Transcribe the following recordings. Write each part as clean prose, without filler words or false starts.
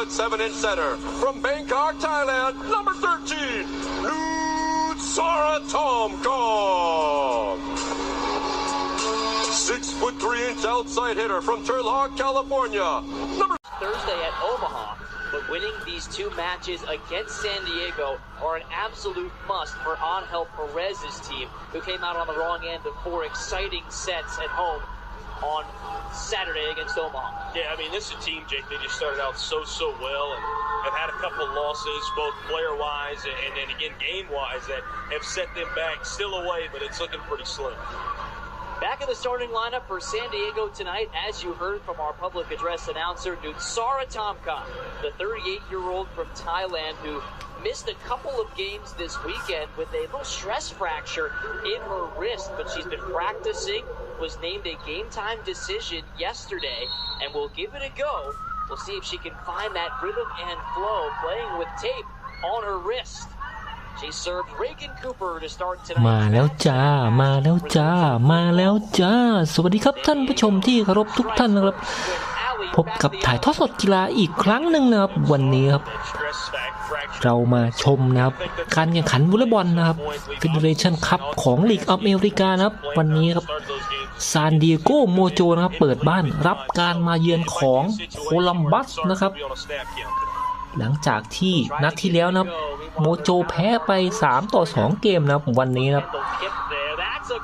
at 7 in center. From Bangkok, Thailand, number 13, Nutsaratomkong. 6'3" outside hitter from Turlock, California. Number Thursday at Omaha, but winning these two matches against San Diego are an absolute must for Angel Perez's team, who came out on the wrong end of 4 exciting sets at home on Saturday against Omaha. Yeah, I mean, this is a team, Jake, they just started out so well and have had a couple losses, both player-wise and then again game-wise, that have set them back still away, but it's looking pretty slim. Back in the starting lineup for San Diego tonight, as you heard from our public address announcer, Nutsaratomkong, the 38-year-old from Thailand who missed a couple of games this weekend with a little stress fracture in her wrist, but she's been practicing, was named a game-time decision yesterday, and will give it a go. We'll see if she can find that rhythm and flow playing with tape on her wrist. She served Reagan Cooper to start tonight. มาแล้วจ้าสวัสดีครับท่านผู้ชมที่เคารพทุกท่านนะครับพบกับถ่ายทอดสดกีฬาอีกครั้งหนึ่งนะครับวันนี้ครับเรามาชมนะครับการแข่งขันวอลเลย์บอลนะครับ Federation Cup ของลีกอเมริกานะครับวันนี้ครับซานดิเอโกโมโจนะครับเปิดบ้านรับการมาเยือนของโคลัมบัสนะครับหลังจากที่นัดที่แล้วนะครับโมโจแพ้ไป3-2เกมนะครับวันนี้นะครับ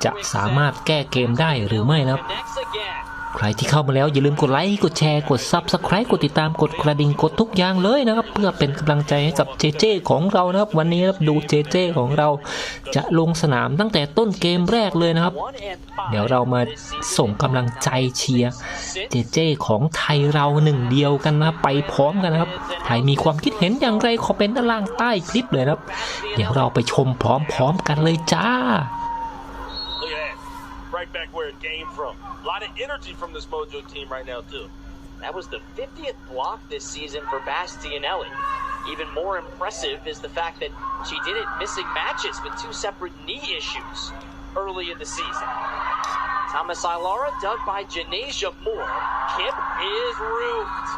จะสามารถแก้เกมได้หรือไม่นะครับใครที่เข้ามาแล้วอย่าลืมกดไลค์กดแชร์กด Subscribe กดติดตามกดกระดิ่งกดทุกอย่างเลยนะครับเพื่อเป็นกำลังใจให้กับเจเจของเรานะครับวันนี้ครับดูเจเจของเราจะลงสนามตั้งแต่ต้นเกมแรกเลยนะครับเดี๋ยวเรามาส่งกำลังใจเชียร์เจเจของไทยเราหนึ่งเดียวกันนะไปพร้อมกันนะครับใครมีความคิดเห็นอย่างไรคอมเมนต์ด้านล่างใต้คลิปเลยนะครับเดี๋ยวเราไปชมพร้อมๆกันเลยจ้าRight back where it came from. A lot of energy from this Mojo team right now, too. That was the 50th block this season for Bastianelli. Even more impressive is the fact that she did it missing matches with 2 separate knee issues early in the season. Thomas Ilara dug by Janasia Moore. Kip is roofed.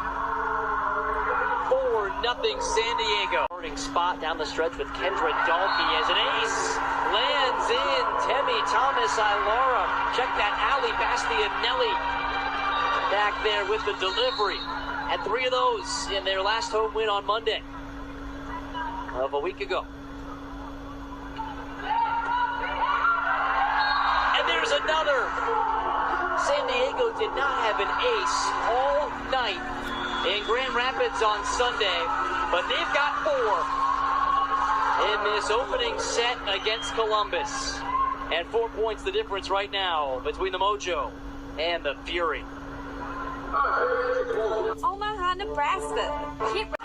4-0 San Diego. Starting spot down the stretch with Kendra Dalkey as an ace. Lands in Temi Thomas Ilara. Check that alley, Bastianelli. Back there with the delivery. Had 3 of those in their last home win on Monday of a week ago. And there's another. San Diego did not have an ace all night in Grand Rapids on Sunday, but they've got 4 in this opening set against Columbus. And 4 points the difference right now between the Mojo and the Fury. Omaha, Nebraska.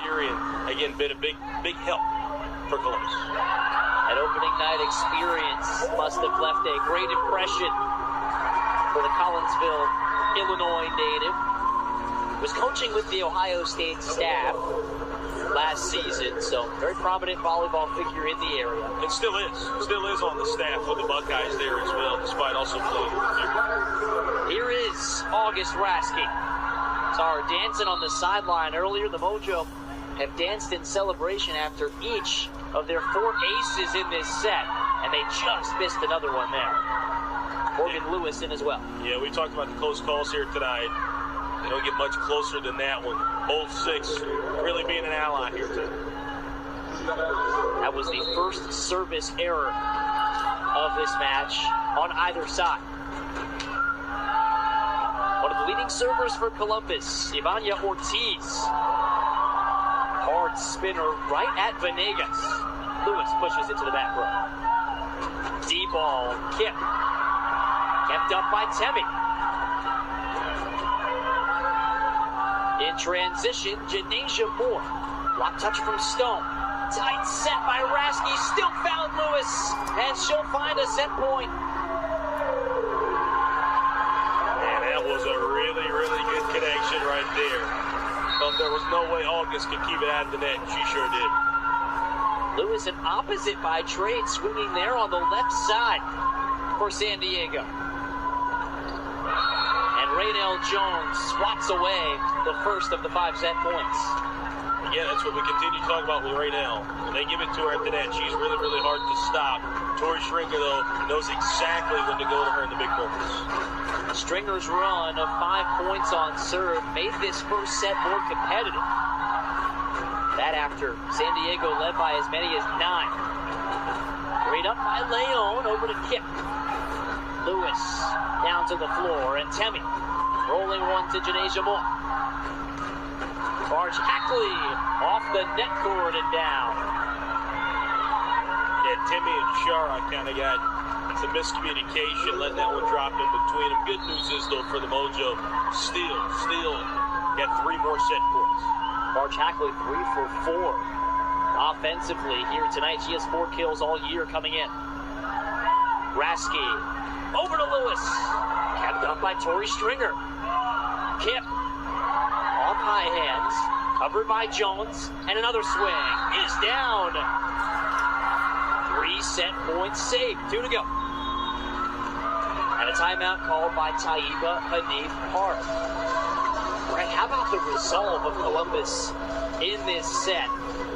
Fury, again, been a big help for Columbus. An opening night experience must have left a great impression for the Collinsville, Illinois native. Was coaching with the Ohio State staff last season, so very prominent volleyball figure in the area. And still is on the staff with the Buckeyes there as well, despite also playing with the Here is August Rasky. Saw her dancing on the sideline earlier. The Mojo have danced in celebration after each of their 4 aces in this set, and they just missed another one there. Morgan Lewis in as well. Yeah, we talked about the close calls here tonight. They don't get much closer than that one. Both 6 really being an ally here too. That was the first service error of this match on either side. One of the leading servers for Columbus, Ivania Ortiz. Hard spinner right at Venegas. Lewis pushes it to the back row. D-ball, Kip. Kept up by Temi. In transition, Janasia Moore. Block touch from Stone. Tight set by Rasky. Still found Lewis. And she'll find a set point. And that was a really good connection right there. Thought there was no way August could keep it out of the net. She sure did. Lewis an opposite by trade, swinging there on the left side for San Diego. Raynell Jones swats away the first of the 5 set points. that's what we continue talking about with right now. When they give it to her at the net, she's really, really hard to stop. Tori Stringer, though, knows exactly when to go to her in the big moments. Stringer's run of 5 points on serve made this first set more competitive. That after San Diego led by as many as 9. Great up by Leon, over to Kip. Lewis down to the floor, and Temi rolling one to Janasia Moore. Barge Hackley off the net cord and down. Yeah, Timmy and Shara kind of got some miscommunication, letting that one drop in between them. Good news is, though, for the Mojo, still got 3 more set points. Barge Hackley 3 for 4 offensively here tonight. She has 4 kills all year coming in. Rasky over to Lewis, kept up by Tori Stringer. Kip off high hands, covered by Jones, and another swing is down. 3 set points saved, 2 to go. And a timeout called by Taiba Hanif Park. Right, how about the resolve of Columbus in this set?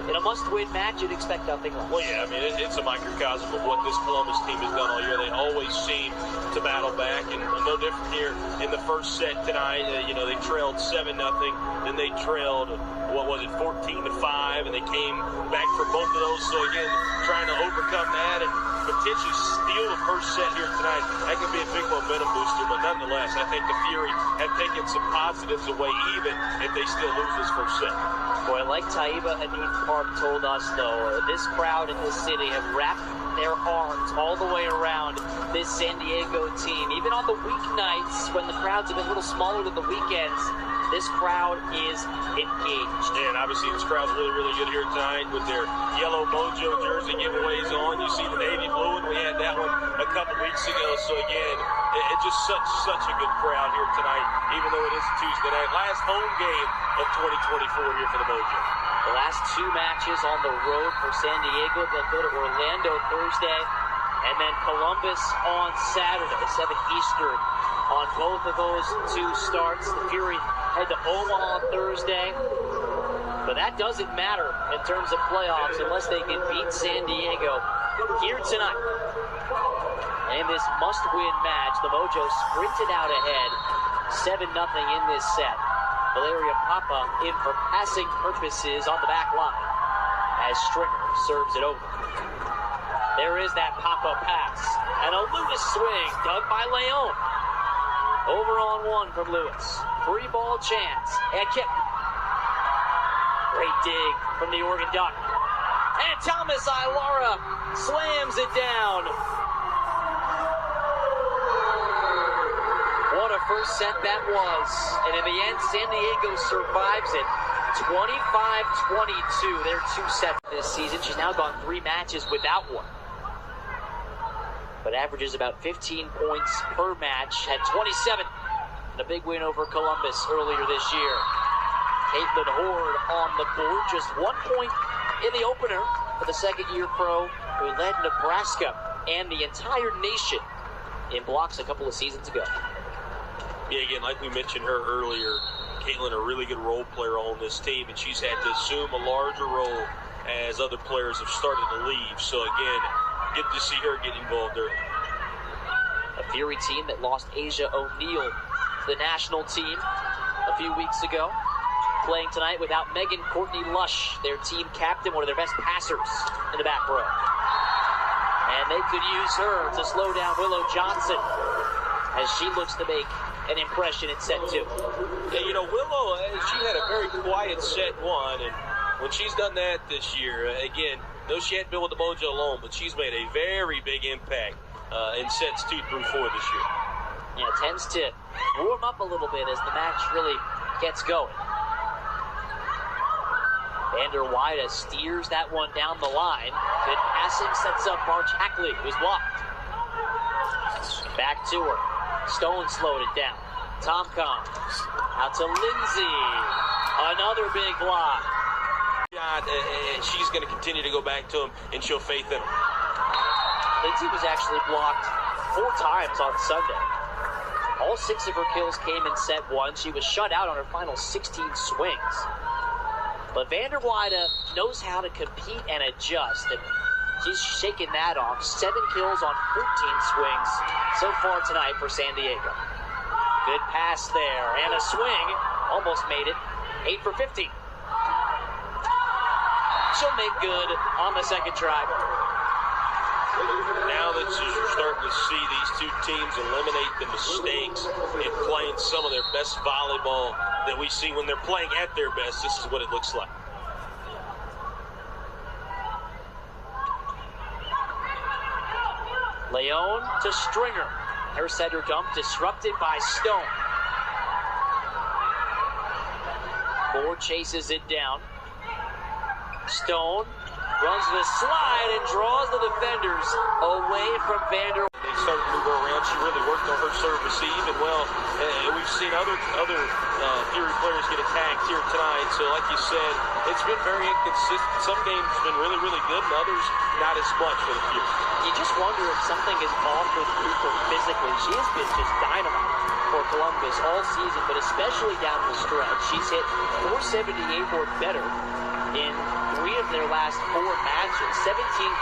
In a must-win match, you'd expect nothing less. Well, yeah, I mean, it's a microcosm of what this Columbus team has done all year. They always seem to battle back, and no different here in the first set tonight. They trailed 7-0, then they trailed, 14-5, and they came back for both of those. So, again, trying to overcome that and potentially steal the first set here tonight. That could be a big momentum booster, but nonetheless, I think the Fury have taken some positives away, even if they still lose this first set. Boy, like Taiba Hanif Park told us, though, this crowd in this city have wrapped their arms all the way around this San Diego team. Even on the weeknights, when the crowds have been a little smaller than the weekends, this crowd is engaged. Yeah, and obviously this crowd's really, really good here tonight with their yellow Mojo jersey giveaways on. You see the navy blue, and we had that one a couple weeks ago. So again, it's just such a good crowd here tonight, even though it is a Tuesday night. Last home game of 2024 here for the Mojo. The last 2 matches on the road for San Diego. They'll go to Orlando Thursday, and then Columbus on Saturday, 7 Eastern. On both of those 2 starts, the Fury head to Omaha Thursday. But that doesn't matter in terms of playoffs unless they can beat San Diego here tonight. In this must-win match, the Mojo sprinted out ahead, 7-0 in this set. Valeria Papa in for passing purposes on the back line as Stringer serves it over. There is that Papa pass, and a Lewis swing dug by Leon. Over on 1 from Lewis. 3 ball chance, and Kip. Great dig from the Oregon Duck. And Thomas Ilara slams it down. What a first set that was. And in the end, San Diego survives it. 25-22. They're 2 sets this season. She's now gone 3 matches without one. But averages about 15 points per match. Had 27 in a big win over Columbus earlier this year. Caitlin Horde on the board. Just 1 point in the opener for the second-year pro who led Nebraska and the entire nation in blocks a couple of seasons ago. Yeah, again, like we mentioned her earlier, Caitlin, a really good role player on this team, and she's had to assume a larger role as other players have started to leave. So, again, good to see her get involved early. A Fury team that lost Asia O'Neal to the national team a few weeks ago. Playing tonight without Megan Courtney Lush, their team captain, one of their best passers in the back row. And they could use her to slow down Willow Johnson as she looks to make an impression in set 2. Yeah, Willow, she had a very quiet set 1, and when she's done that this year, again, though she hadn't been with the Mojo alone, but she's made a very big impact in sets 2 through 4 this year. Yeah, tends to warm up a little bit as the match really gets going. Vander Wyda steers that one down the line. Good passing sets up Barge Hackley, who's blocked. Back to her. Stone slowed it down. Tomcom out to Lindsay. Another big block. And she's going to continue to go back to him and show faith in him. Lindsay was actually blocked 4 times on Sunday. All 6 of her kills came in set 1. She was shut out on her final 16 swings. But Vanderweyde knows how to compete and adjust, and she's shaking that off. 7 kills on 14 swings so far tonight for San Diego. Good pass there, and a swing. Almost made it. 8 for 50. She'll make good on the second try. Now that you're starting to see these two teams eliminate the mistakes in playing some of their best volleyball that we see when they're playing at their best, this is what it looks like. Leon to Stringer. Her center dump disrupted by Stone. Moore chases it down. Stone runs the slide and draws the defenders away from Vander. They started to move her around. She really worked on her serve receive, and well, we've seen other Fury players get attacked here tonight. So, like you said, it's been very inconsistent. Some games have been really, really good, and others not as much for the Fury. You just wonder if something is off with Cooper physically. She has been just dynamite for Columbus all season, but especially down the stretch. She's hit 478 or better in 3 of their last 4 matches. 17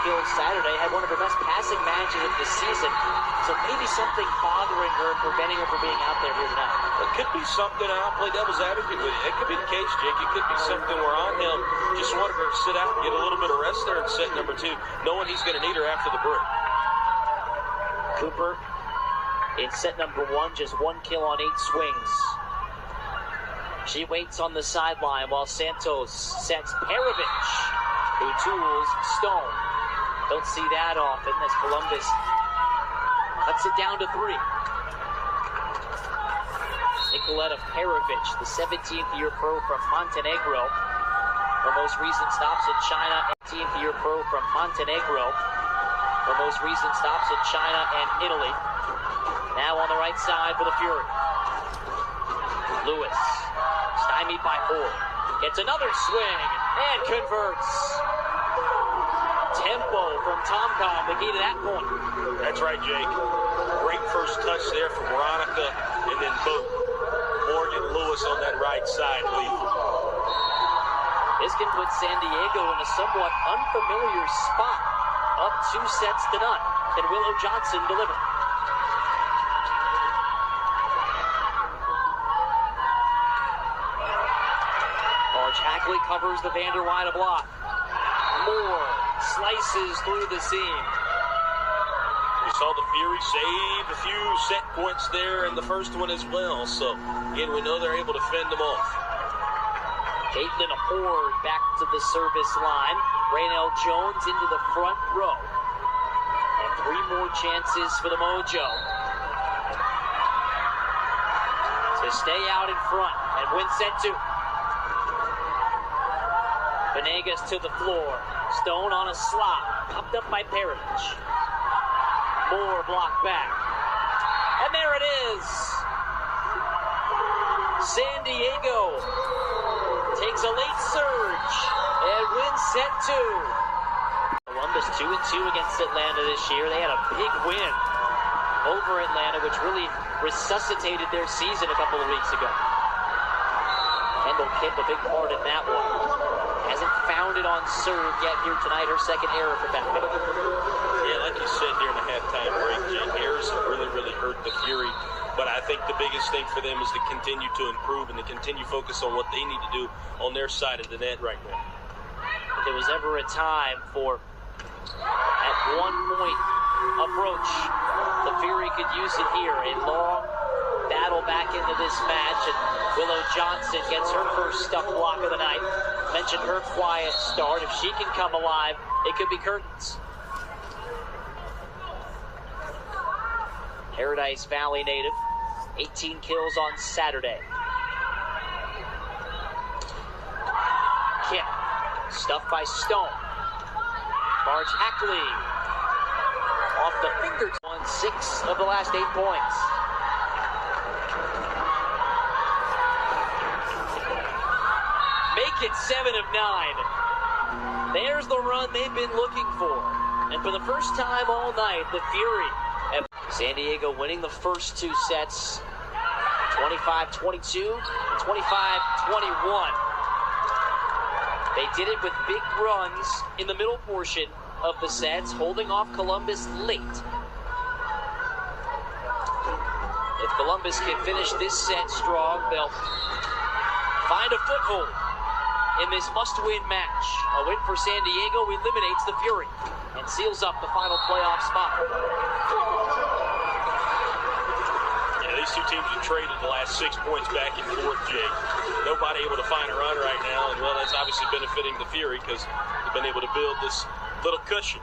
kills Saturday, had one of her best passing matches of the season. So maybe something bothering her, preventing her from being out there here tonight. It could be something, I'll play devil's advocate with it. It could be the case, Jake. It could be something where on him just wanted her to sit out and get a little bit of rest there in set number 2, knowing he's going to need her after the break. Cooper in set number 1, just 1 kill on 8 swings. She waits on the sideline while Santos sets Perovich, who tools Stone. Don't see that often as Columbus cuts it down to 3. Nicoletta Perovich, the 17th-year pro from Montenegro. Her most recent stops in China, 18th-year pro from Montenegro. Her most recent stops in China and Italy. Now on the right side for the Fury. Lewis, stymied by Ford. Gets another swing and converts. Tempo from Tomcom, the key to that point. That's right, Jake. Great first touch there from Veronica, and then boom. Morgan Lewis on that right side. This can put San Diego in a somewhat unfamiliar spot. Up 2 sets to none. Can Willow Johnson deliver? Hackley covers the Vanderweyde block. Moore slices through the seam. We saw the Fury save a few set points there in the first one as well. So, again, we know they're able to fend them off. Caitlin Horde back to the service line. Raynell Jones into the front row. And 3 more chances for the Mojo to stay out in front and win set 2. Venegas to the floor. Stone on a slot. Popped up by Perovich. Moore blocked back. And there it is. San Diego takes a late surge and wins set 2. Columbus 2-2 against Atlanta this year. They had a big win over Atlanta, which really resuscitated their season a couple of weeks ago. Kendall Kipp a big part in that one. Hasn't found it on serve yet here tonight. Her second error for that. Yeah, like you said here in the halftime break, Jake, errors have really, really hurt the Fury. But I think the biggest thing for them is to continue to improve and to continue focus on what they need to do on their side of the net right now. If there was ever a time for at 1-point approach, the Fury could use it here. A long battle back into this match, and Willow Johnson gets her first stuff block of the night. Mentioned her quiet start. If she can come alive, it could be curtains. Paradise Valley native, 18 kills on Saturday. Kipp, stuffed by Stone. Barge Hackley, off the fingers. Won 6 of the last 8 points. Make it 7 of 9. There's the run they've been looking for. And for the first time all night, the Fury. San Diego winning the first 2 sets, 25-22, 25-21. They did it with big runs in the middle portion of the sets, holding off Columbus late. If Columbus can finish this set strong, they'll find a foothold in this must-win match. A win for San Diego eliminates the Fury and seals up the final playoff spot. Yeah, these two teams have traded the last 6 points back and forth, Jake. Nobody able to find a run right now, and well, that's obviously benefiting the Fury because they've been able to build this little cushion.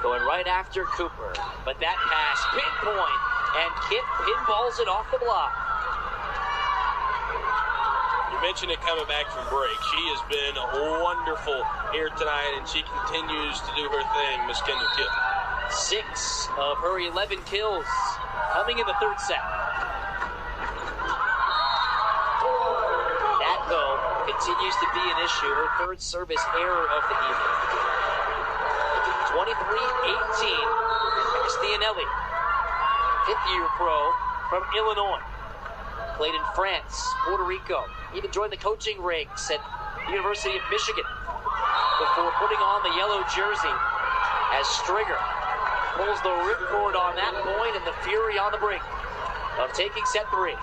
Going right after Cooper, but that pass pinpoint, and Kip pinballs it off the block. You mentioned it coming back from break. She has been wonderful here tonight, and she continues to do her thing, Miss Kendall Kip. 6 of her 11 kills coming in the third set. That, though, continues to be an issue. Her third service error of the evening. 23-18. Bastianelli, fifth-year pro from Illinois. Played in France, Puerto Rico. Even joined the coaching ranks at the University of Michigan before putting on the yellow jersey as Stringer pulls the ripcord on that point, and the Fury on the brink of taking set 3.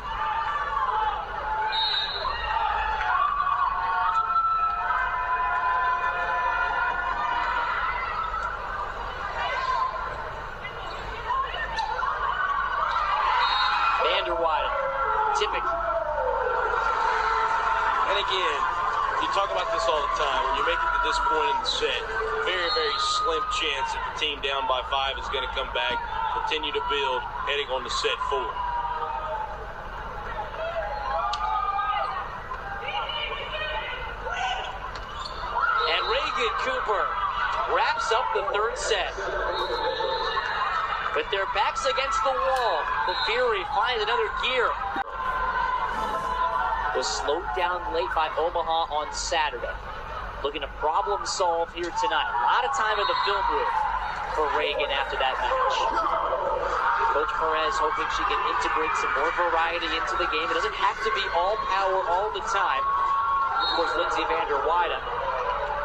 And again, you talk about this all the time. When you make it to this point in the set, very, very slim chance that the team down by 5 is going to come back, continue to build, heading on to set 4. And Reagan Cooper wraps up the third set. With their backs against the wall, the Fury finds another gear. Was slowed down late by Omaha on Saturday. Looking to problem solve here tonight. A lot of time in the film room for Reagan after that match. Coach Perez hoping she can integrate some more variety into the game. It doesn't have to be all power all the time. Of course, Lindsay Vander Weyden,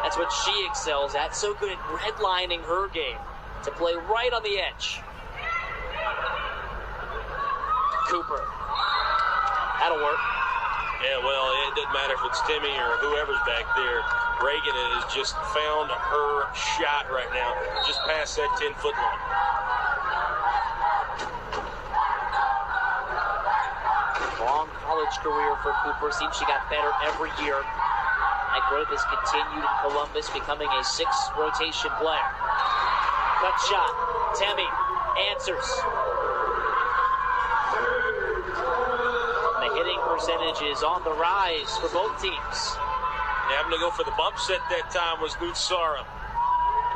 that's what she excels at. So good at redlining her game to play right on the edge. Cooper. That'll work. Yeah, well, it doesn't matter if it's Timmy or whoever's back there. Reagan has just found her shot right now, just past that 10-foot line. Long college career for Cooper. Seems she got better every year. That growth has continued in Columbus, becoming a 6-rotation player. Cut shot. Temi answers. The hitting percentage is on the rise for both teams. Having to go for the bump set that time was Nutsara.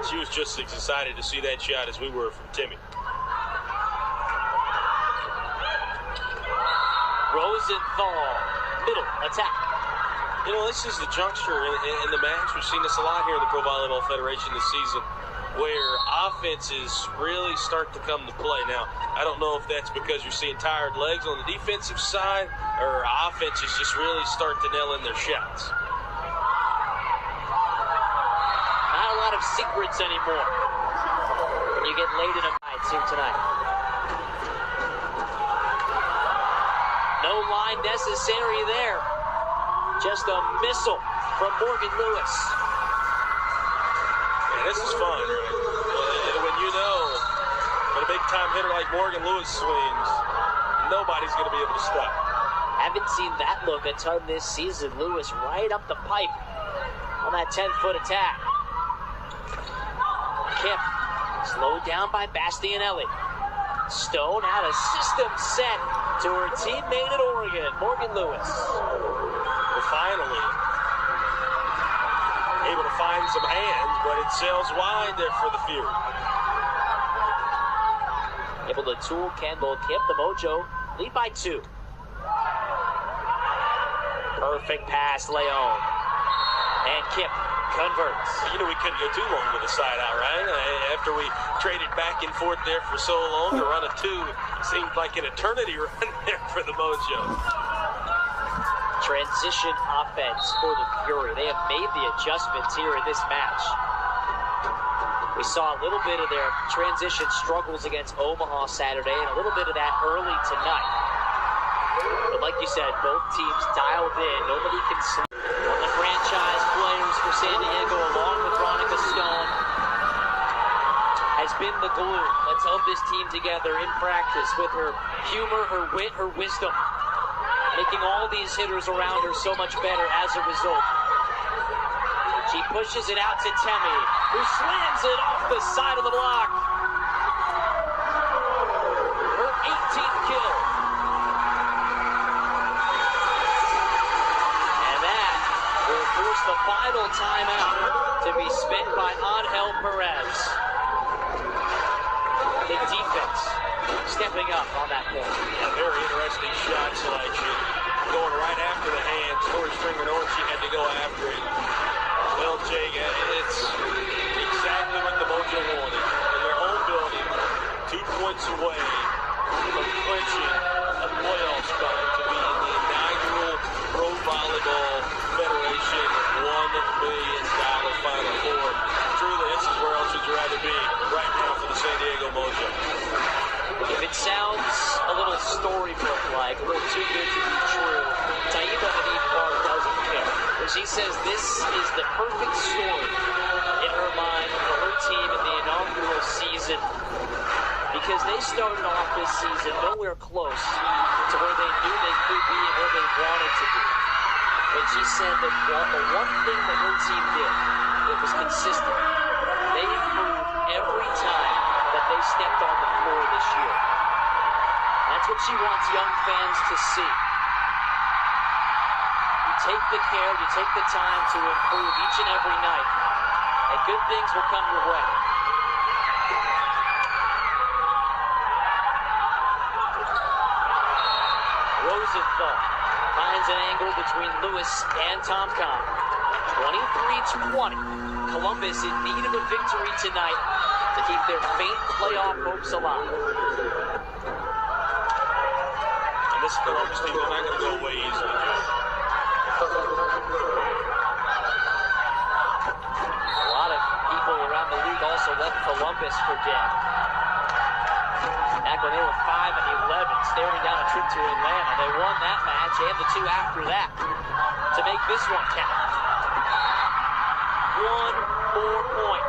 She was just as excited to see that shot as we were from Timmy. Rosenthal, middle attack. You know, this is the juncture in the match. We've seen this a lot here in the Pro Volleyball Federation this season, where offenses really start to come to play. Now, I don't know if that's because you're seeing tired legs on the defensive side, or offenses just really start to nail in their shots. Not a lot of secrets anymore when you get late in a night here tonight. No line necessary there. Just a missile from Morgan Lewis. Yeah, this is fun, right? When you know when a big-time hitter like Morgan Lewis swings, nobody's going to be able to stop. Haven't seen that look a ton this season. Lewis right up the pipe on that 10-foot attack. Kip slowed down by Bastianelli. Stone had a system set to her teammate at Oregon, Morgan Lewis. Well, finally able to find some hands, but it sails wide there for the Fury. Able to tool Kendall Kip. The Mojo lead by 2. Perfect pass, Leon. And Kip converts. You know, we couldn't go too long with a side out, right? After we traded back and forth there for so long, to run a two seemed like an eternity run there for the Mojo. Transition offense for the Fury. They have made the adjustments here in this match. We saw a little bit of their transition struggles against Omaha Saturday and a little bit of that early tonight. But like you said, both teams dialed in. Nobody can sleep. One of the franchise players for San Diego, along with Veronica Stone, has been the glue that's held this team together in practice with her humor, her wit, her wisdom, making all these hitters around her so much better as a result. She pushes it out to Temi, who slams it off the side of the block. Her 18th kill. And that will force the final timeout to be spent by Angel Perez. The defense stepping up on that point. A very interesting shot selection. Going right after the hands. Tori Stringer knowing she had to go after it. Well, Jake, it's exactly what the Mojo wanted. In their own building, 2 points away from clinching a playoff spot to be in the inaugural Pro Volleyball Federation $1 million Final Four. Truly, this is where else would you rather be right now for the San Diego Mojo. If it sounds a little storybook-like, a little too good to be true, Taiba Hadid-Barr doesn't care. She says this is the perfect story in her mind for her team in the inaugural season because they started off this season nowhere close to where they knew they could be and where they wanted to be. But she said that the one thing that her team did that was consistent, they improved every time that they stepped on the floor this year. That's what she wants young fans to see. You take the care, you take the time to improve each and every night, and good things will come your way. Rosenthal finds an angle between Lewis and Tomcom. 23-20. Columbus in need of a victory tonight to keep their faint playoff hopes alive. And this Columbus team, they're not going to go away easily, Joe. A lot of people around the league also left Columbus for dead. Back when they were 5-11, staring down a trip to Atlanta. They won that match and the two after that to make this one count. 1 more point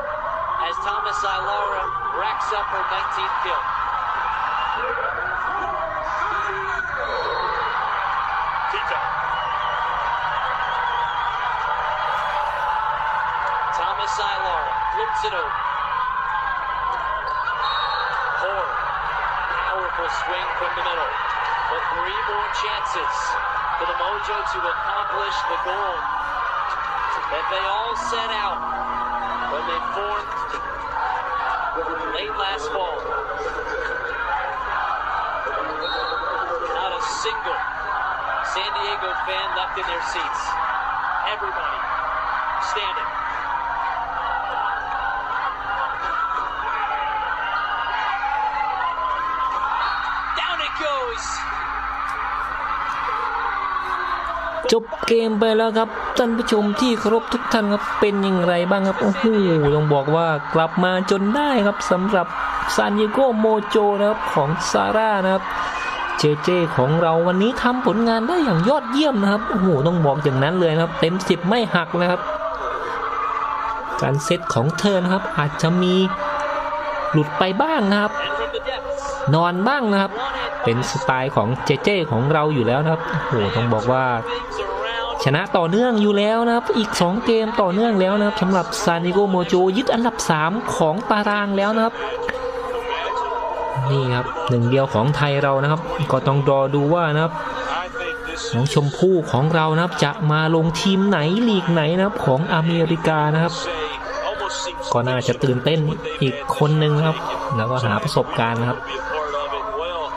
as Thomas Ilara racks up her 19th kill. Thomas Ilara flips it over. Horror. Powerful swing from the middle. But 3 more chances for the Mojo to accomplish the goal that they all set out when they formed late last fall. Not a single San Diego fan left in their seats. Everybody standing. Down it goes. จบเกมไปแล้วครับท่านผู้ชมที่เคารพทุกท่านครับเป็นอย่างไรบ้างครับโอ้โหต้องบอกว่ากลับมาจนได้ครับสำหรับซานดิเอโกโมโจนะครับของซาร่านะครับเจของเราวันนี้ทำผลงานได้อย่างยอดเยี่ยมนะครับโอ้โหต้องบอกอย่างนั้นเลยนะครับเต็ม10ไม่หักนะครับการเซตของเธอนะครับอาจจะมีหลุดไปบ้างนะครับนอนบ้างนะครับเป็นสไตล์ของเจของเราอยู่แล้วนะครับโอ้โหต้องบอกว่าชนะต่อเนื่องอยู่แล้วนะครับอีก2เกมต่อเนื่องแล้วนะครับสำหรับซานดิเอโกโมโจยึดอันดับ3ของตารางแล้วนะครับนี่ครับหนึ่งเดียวของไทยเรานะครับก็ต้องรอดูว่านะครับน้องชมพู่ของเรานะครับจะมาลงทีมไหนลีกไหนนะครับของอเมริกานะครับก็น่าจะตื่นเต้นอีกคนนึงนะครับแล้วก็หาประสบการณ์นะครับ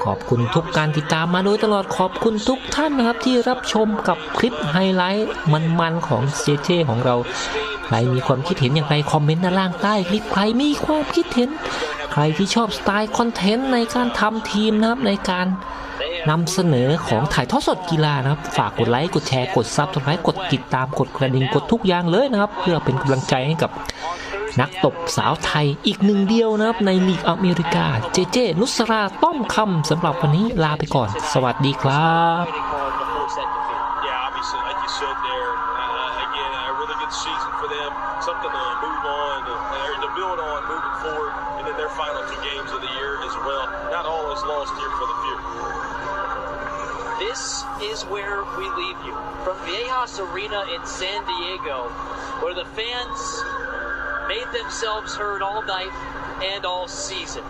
ขอบคุณทุกการติดตามมาโดยตลอดขอบคุณทุกท่านนะครับที่รับชมกับคลิปไฮไลท์มันๆของเจของเรา ใครมีความคิดเห็นอย่างไรคอมเมนต์ด้านล่างใต้คลิปใครมีความคิดเห็นใครที่ชอบสไตล์คอนเทนต์ในการทำทีมนะครับในการนำเสนอของถ่ายทอดสดกีฬานะครับฝากกดไลค์กดแชร์กดซับสไครป์กดติดตามกดกระดิ่งกดทุกอย่างเลยนะครับเพื่อเป็นกำลังใจให้กับนักตบสาวไทยอีกหนึ่งเดียวนะครับในลีกอเมริกาเจเจนุสราต้อมคำสำหรับวันนี้ลาไปก่อนสวัสดีครับ Yeah, obviously, like you said there, again, a really good season for them, something to move on, or to build on moving forward, and then their final 2 games of the year as well. Not all is lost here for the few. This is where we leave you, from Viejas Arena in San Diego, where the fans made themselves heard all night and all season.